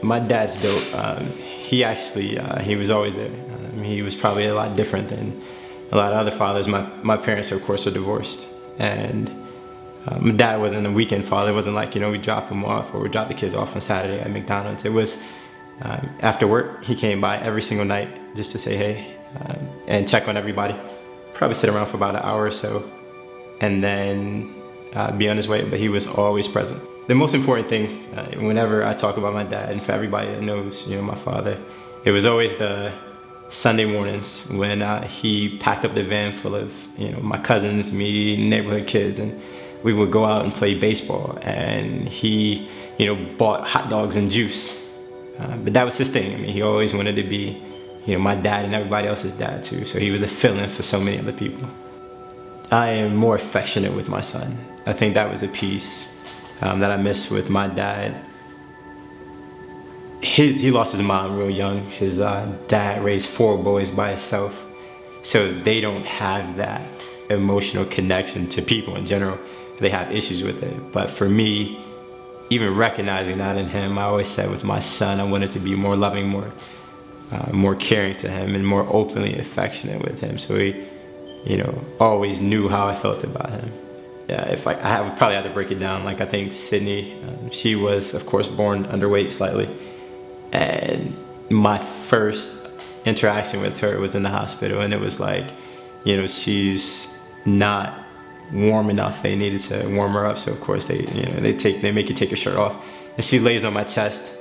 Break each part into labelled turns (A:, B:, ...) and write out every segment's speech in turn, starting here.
A: my dad's dope. He actually he was always there. He was probably a lot different than a lot of other fathers. My parents, of course, are divorced, and my dad wasn't a weekend father. It wasn't like, we drop him off or we drop the kids off on Saturday at McDonald's. It was after work, he came by every single night just to say hey and check on everybody. Probably sit around for about an hour or so, and then be on his way. But he was always present. The most important thing, whenever I talk about my dad, and for everybody that knows, my father, it was always the Sunday mornings when he packed up the van full of, my cousins, me, neighborhood kids, and we would go out and play baseball. And he, bought hot dogs and juice. But that was his thing. He always wanted to be, my dad and everybody else's dad too. So he was a fill-in for so many other people. I am more affectionate with my son. I think that was a piece that I miss with my dad. He lost his mom real young. His dad raised 4 boys by himself, so they don't have that emotional connection to people in general. They have issues with it. But for me, even recognizing that in him, I always said with my son, I wanted to be more loving, more caring to him, and more openly affectionate with him. So he, always knew how I felt about him. Yeah, if I probably have to break it down. Like, I think Sydney, she was, of course, born underweight slightly. And my first interaction with her was in the hospital, and it was like, she's not warm enough. They needed to warm her up, so of course they make you take your shirt off, and she lays on my chest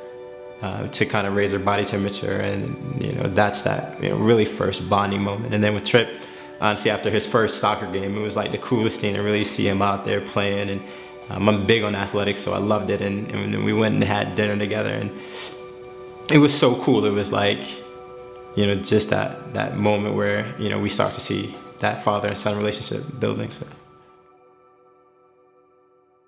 A: to kind of raise her body temperature, and that's that really first bonding moment. And then with Trip, honestly, after his first soccer game, it was like the coolest thing to really see him out there playing. And I'm big on athletics, so I loved it. And we went and had dinner together, and it was so cool. It was like, just that moment where we start to see that father and son relationship building. So.